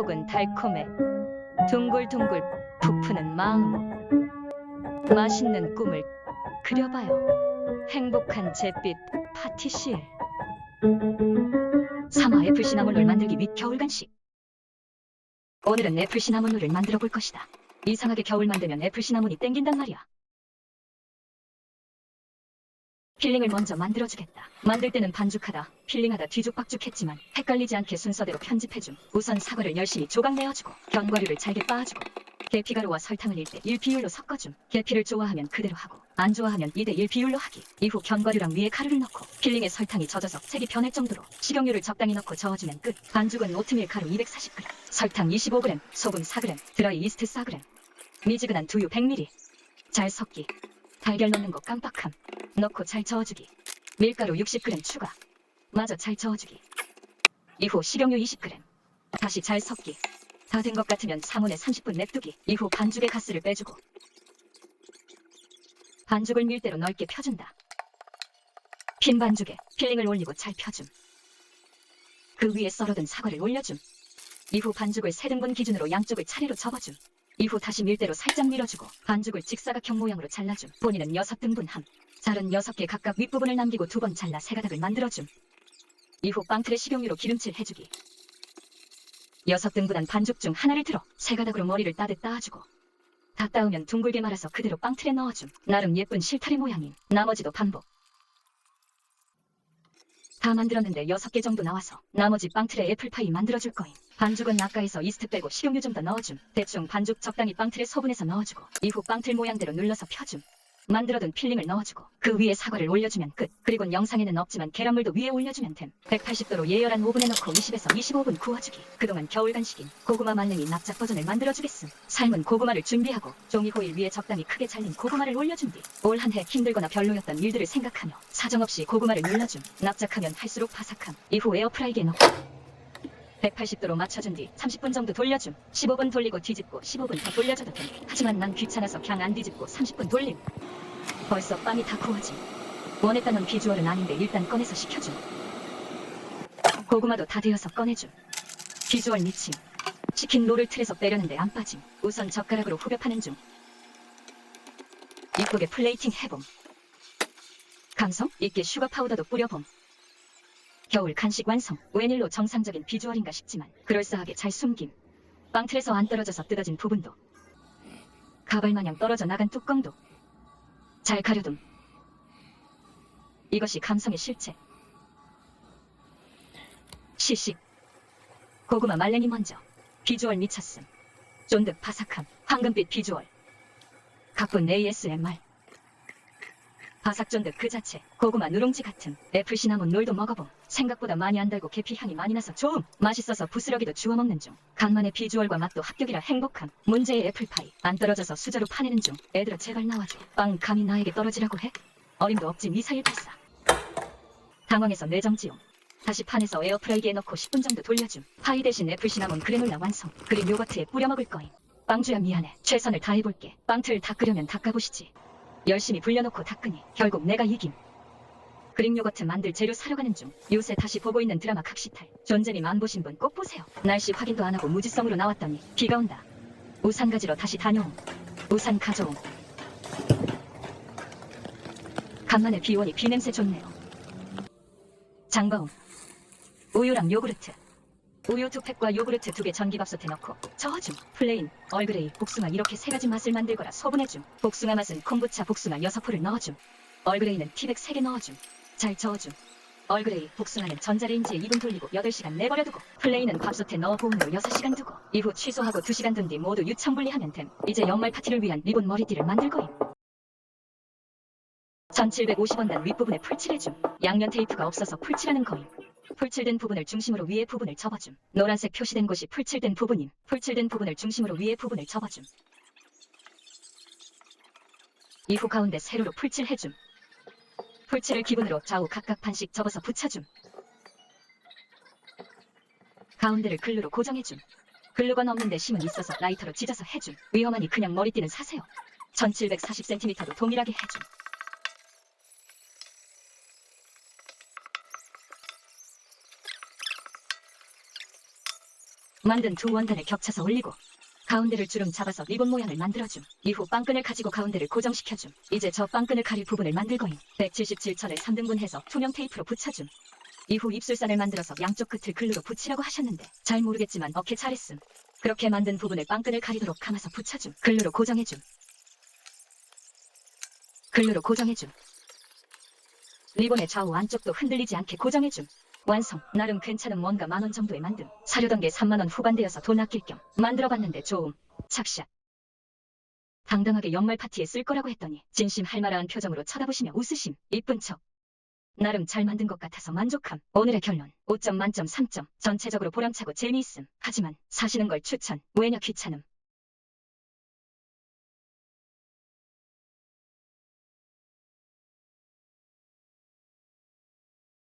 속은 달콤해. 둥글둥글 부푸는 마음. 맛있는 꿈을 그려봐요. 행복한 잿빛 파티실. 사마 애플 시나몬롤 만들기 및 겨울 간식. 오늘은 애플 시나몬롤을 만들어 볼 것이다. 이상하게 겨울만 되면 애플 시나몬이 땡긴단 말이야. 필링을 먼저 만들어주겠다. 만들 때는 반죽하다, 필링하다 뒤죽박죽했지만 헷갈리지 않게 순서대로 편집해줌. 우선 사과를 열심히 조각 내어주고 견과류를 잘게 빻아주고 계피가루와 설탕을 1대1 비율로 섞어줌. 계피를 좋아하면 그대로 하고 안 좋아하면 2대1 비율로 하기. 이후 견과류랑 위에 가루를 넣고 필링에 설탕이 젖어서 색이 변할 정도로 식용유를 적당히 넣고 저어주면 끝. 반죽은 오트밀 가루 240g, 설탕 25g, 소금 4g, 드라이 이스트 4g, 미지근한 두유 100ml. 잘 섞기. 달걀 넣는 거 깜빡함. 넣고 잘 저어주기. 밀가루 60g 추가. 마저 잘 저어주기. 이후 식용유 20g. 다시 잘 섞기. 다 된 것 같으면 상온에 30분 냅두기. 이후 반죽의 가스를 빼주고 반죽을 밀대로 넓게 펴준다. 핀 반죽에 필링을 올리고 잘 펴줌. 그 위에 썰어둔 사과를 올려줌. 이후 반죽을 3등분 기준으로 양쪽을 차례로 접어줌. 이후 다시 밀대로 살짝 밀어주고 반죽을 직사각형 모양으로 잘라줌. 본인은 6등분함. 잘은 6개 각각 윗부분을 남기고 2번 잘라 3가닥을 만들어줌. 이후 빵틀에 식용유로 기름칠 해주기. 6등분한 반죽 중 하나를 들어 3가닥으로 머리를 따듯 따아주고 다 따으면 둥글게 말아서 그대로 빵틀에 넣어줌. 나름 예쁜 실타래 모양임. 나머지도 반복. 다 만들었는데 6개 정도 나와서 나머지 빵틀에 애플파이 만들어줄 거임. 반죽은 아까에서 이스트 빼고 식용유 좀 더 넣어줌. 대충 반죽 적당히 빵틀에 소분해서 넣어주고 이후 빵틀 모양대로 눌러서 펴줌. 만들어둔 필링을 넣어주고 그 위에 사과를 올려주면 끝. 그리곤 영상에는 없지만 계란물도 위에 올려주면 됨. 180도로 예열한 오븐에 넣고 20에서 25분 구워주기. 그동안 겨울 간식인 고구마 말랭이 납작 버전을 만들어주겠음. 삶은 고구마를 준비하고 종이 호일 위에 적당히 크게 잘린 고구마를 올려준 뒤 올 한 해 힘들거나 별로였던 일들을 생각하며 사정없이 고구마를 눌러줌. 납작하면 할수록 바삭함. 이후 에어프라이기에 넣고 180도로 맞춰준 뒤 30분 정도 돌려줌. 15분 돌리고 뒤집고 15분 더 돌려줘도 됨. 하지만 난 귀찮아서 그냥 안 뒤집고 30분 돌림. 벌써 빵이 다 구워짐. 원했다는 비주얼은 아닌데 일단 꺼내서 식혀줌. 고구마도 다 되어서 꺼내줌. 비주얼 미침. 치킨 롤을 틀에서 빼려는데 안 빠짐. 우선 젓가락으로 후벼 파는 중. 이쁘게 플레이팅 해봄. 감성 있게 슈가 파우더도 뿌려봄. 겨울 간식 완성. 웬일로 정상적인 비주얼인가 싶지만 그럴싸하게 잘 숨김. 빵틀에서 안 떨어져서 뜯어진 부분도 가발마냥 떨어져 나간 뚜껑도 잘 가려둠. 이것이 감성의 실체. 시식. 고구마 말랭이 먼저. 비주얼 미쳤음. 쫀득 바삭함. 황금빛 비주얼. 가쁜 ASMR. 바삭쫀득 그 자체. 고구마 누룽지 같음. 애플 시나몬 롤도 먹어봄. 생각보다 많이 안 달고 계피 향이 많이 나서 좋음. 맛있어서 부스러기도 주워 먹는 중. 간만에 비주얼과 맛도 합격이라 행복함. 문제의 애플파이. 안 떨어져서 수저로 파내는 중. 애들아 제발 나와줘. 빵 감히 나에게 떨어지라고 해? 어림도 없지 미사일 발사. 당황해서 뇌정지용. 다시 판에서 에어프라이기에 넣고 10분 정도 돌려줌. 파이 대신 애플 시나몬 그래놀라 완성. 그릭 요거트에 뿌려 먹을 거임. 빵주야 미안해. 최선을 다해볼게. 빵틀 닦으려면 닦아보시지. 열심히 불려놓고 닦으니 결국 내가 이김. 그릭 요거트 만들 재료 사러 가는 중. 요새 다시 보고 있는 드라마 각시탈. 존재님 안 보신 분 꼭 보세요. 날씨 확인도 안 하고 무지성으로 나왔더니 비가 온다. 우산 가지러 다시 다녀옴. 우산 가져옴. 간만에 비 오니 비 냄새 좋네요. 장바옴. 우유랑 요구르트. 우유 2팩과 요구르트 2개 전기밥솥에 넣고 저어줌. 플레인, 얼그레이, 복숭아 이렇게 3가지 맛을 만들거라 소분해줌. 복숭아 맛은 콤부차 복숭아 6포를 넣어줌. 얼그레이는 티백 3개 넣어줌. 잘 저어줌. 얼그레이, 복숭아는 전자레인지에 2분 돌리고 8시간 내버려 두고 플레인은 밥솥에 넣어 고온으로 6시간 두고 이후 취소하고 2시간 둔 뒤 모두 유청분리하면 됨. 이제 연말 파티를 위한 리본 머리띠를 만들 거임. 1750원단 윗부분에 풀칠해줌. 양면 테이프가 없어서 풀칠하는 거임. 풀칠된 부분을 중심으로 위에 부분을 접어줌. 노란색 표시된 곳이 풀칠된 부분임. 풀칠된 부분을 중심으로 위에 부분을 접어줌. 이후 가운데 세로로 풀칠해줌. 풀칠을 기본으로 좌우 각각 반씩 접어서 붙여줌. 가운데를 글루로 고정해줌. 글루건 없는데 심은 있어서 라이터로 찢어서 해줌. 위험하니 그냥 머리띠는 사세요. 1740cm도 동일하게 해줌. 만든 두 원단을 겹쳐서 올리고 가운데를 주름 잡아서 리본 모양을 만들어줌. 이후 빵끈을 가지고 가운데를 고정시켜줌. 이제 저 빵끈을 가릴 부분을 만들거임. 177천을 3등분해서 투명 테이프로 붙여줌. 이후 입술선을 만들어서 양쪽 끝을 글루로 붙이라고 하셨는데 잘 모르겠지만 오케이 잘했음. 그렇게 만든 부분을 빵끈을 가리도록 감아서 붙여줌. 글루로 고정해줌. 글루로 고정해줌. 리본의 좌우 안쪽도 흔들리지 않게 고정해줌. 완성. 나름 괜찮은 뭔가 10,000원 정도의 만듦. 사려던 게 30,000원 후반대여서 돈 아낄 겸 만들어봤는데 좋음. 착샷. 당당하게 연말 파티에 쓸 거라고 했더니 진심 할만한 표정으로 쳐다보시며 웃으심. 이쁜 척. 나름 잘 만든 것 같아서 만족함. 오늘의 결론 5점 만점 3점. 전체적으로 보람차고 재미있음. 하지만 사시는 걸 추천. 왜냐 귀찮음.